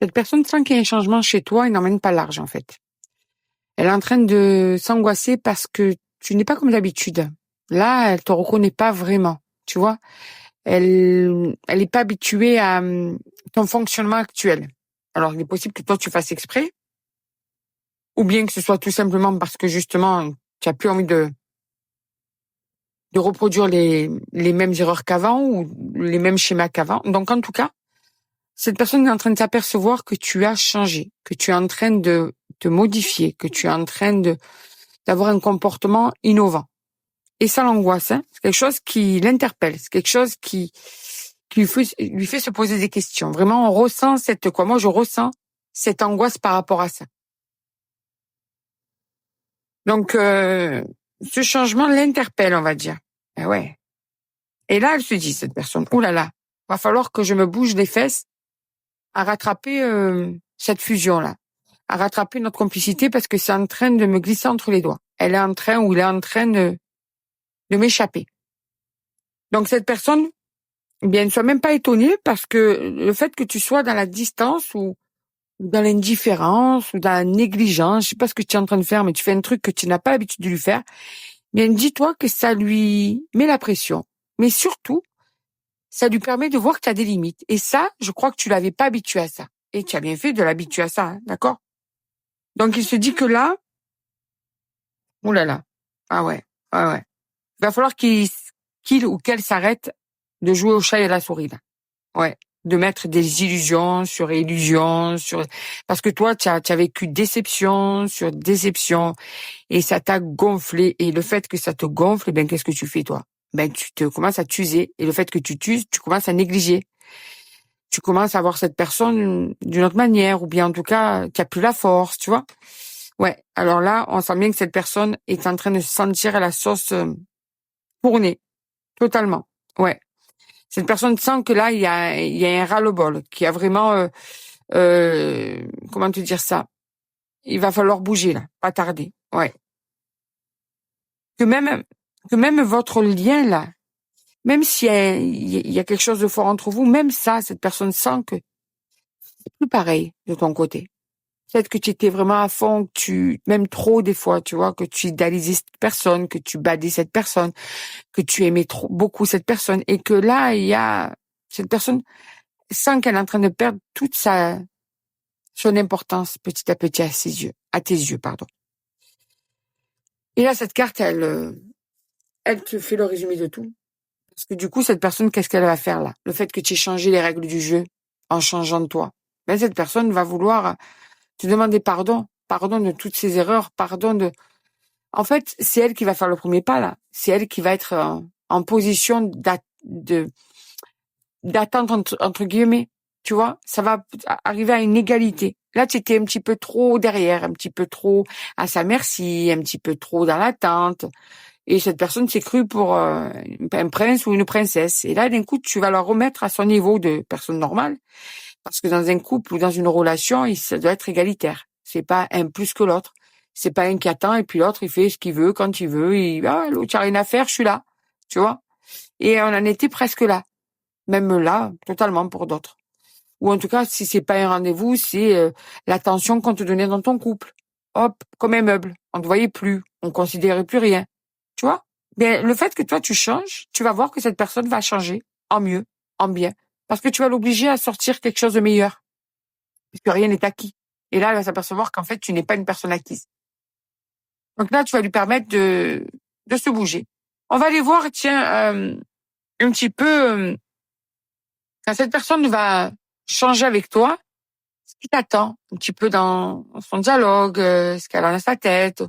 Cette personne sent qu'il y a un changement chez toi et n'emmène pas large, en fait. Elle est en train de s'angoisser parce que tu n'es pas comme d'habitude. Là, elle te reconnaît pas vraiment, tu vois. Elle est pas habituée à ton fonctionnement actuel. Alors, il est possible que toi, tu fasses exprès, ou bien que ce soit tout simplement parce que justement, tu as plus envie de reproduire les mêmes erreurs qu'avant ou les mêmes schémas qu'avant. Donc, en tout cas, cette personne est en train de s'apercevoir que tu as changé, que tu es en train de te modifier, que tu es en train d'avoir un comportement innovant. Et ça l'angoisse, hein. C'est quelque chose qui l'interpelle, c'est quelque chose qui lui fait se poser des questions. Vraiment, on ressent moi je ressens cette angoisse par rapport à ça. Donc, ce changement l'interpelle, on va dire. Eh ouais. Et là, elle se dit, cette personne, oh là là, va falloir que je me bouge les fesses à rattraper cette fusion-là, à rattraper notre complicité parce que c'est en train de me glisser entre les doigts. Elle est en train ou il est en train de m'échapper. Donc cette personne, eh bien, ne sois même pas étonnée parce que le fait que tu sois dans la distance ou dans l'indifférence ou dans la négligence, je sais pas ce que tu es en train de faire, mais tu fais un truc que tu n'as pas l'habitude de lui faire, bien dis-toi que ça lui met la pression. Mais surtout, ça lui permet de voir que tu as des limites. Et ça, je crois que tu l'avais pas habitué à ça. Et tu as bien fait de l'habituer à ça, hein, d'accord? Donc il se dit que là, oh là là, ah ouais, ah ouais. Il va falloir qu'il ou qu'elle s'arrête de jouer au chat et à la souris, là. Ouais. De mettre des illusions sur illusions, parce que toi, tu as vécu déception sur déception et ça t'a gonflé. Et le fait que ça te gonfle, ben, qu'est-ce que tu fais, toi? Ben, tu te commences à t'user. Et le fait que tu t'uses, tu commences à négliger. Tu commences à voir cette personne d'une autre manière, ou bien en tout cas, tu n'as plus la force, tu vois. Ouais. Alors là, on sent bien que cette personne est en train de se sentir à la sauce tournée, totalement. Ouais. Cette personne sent que là, il y a un ras-le-bol, qu'il y a vraiment, comment te dire ça? Il va falloir bouger là, pas tarder. Ouais. Que même, que même votre lien là, même s'il y a, il y a quelque chose de fort entre vous, même ça, cette personne sent que c'est plus pareil de ton côté. Peut-être que tu étais vraiment à fond, que même trop des fois, tu vois, que tu idéalisais cette personne, que tu badais cette personne, que tu aimais trop, beaucoup cette personne, et que là, il y a, cette personne sent qu'elle est en train de perdre son importance petit à petit à ses yeux, à tes yeux, pardon. Et là, cette carte, elle te fait le résumé de tout. Parce que du coup, cette personne, qu'est-ce qu'elle va faire là? Le fait que tu aies changé les règles du jeu en changeant de toi. Ben, cette personne va vouloir te demander pardon. Pardon de toutes ses erreurs, pardon de... En fait, c'est elle qui va faire le premier pas là. C'est elle qui va être en position d'attente entre guillemets. Tu vois, ça va arriver à une égalité. Là, tu étais un petit peu trop derrière, un petit peu trop à sa merci, un petit peu trop dans l'attente. Et cette personne s'est crue pour un prince ou une princesse. Et là, d'un coup, tu vas la remettre à son niveau de personne normale. Parce que dans un couple ou dans une relation, ça doit être égalitaire. C'est pas un plus que l'autre. C'est pas un qui attend et puis l'autre, il fait ce qu'il veut, quand il veut. L'autre, il a rien à faire, je suis là. Tu vois? Et on en était presque là. Même là, totalement pour d'autres. Ou en tout cas, si c'est pas un rendez-vous, c'est l'attention qu'on te donnait dans ton couple. Hop, comme un meuble. On te voyait plus. On considérait plus rien. Tu vois? Mais le fait que toi, tu changes, tu vas voir que cette personne va changer en mieux, en bien. Parce que tu vas l'obliger à sortir quelque chose de meilleur. Puisque rien n'est acquis. Et là, elle va s'apercevoir qu'en fait, tu n'es pas une personne acquise. Donc là, tu vas lui permettre de se bouger. On va aller voir, tiens, un petit peu, quand cette personne va changer avec toi, ce qui t'attend un petit peu dans son dialogue, ce qu'elle a dans sa tête,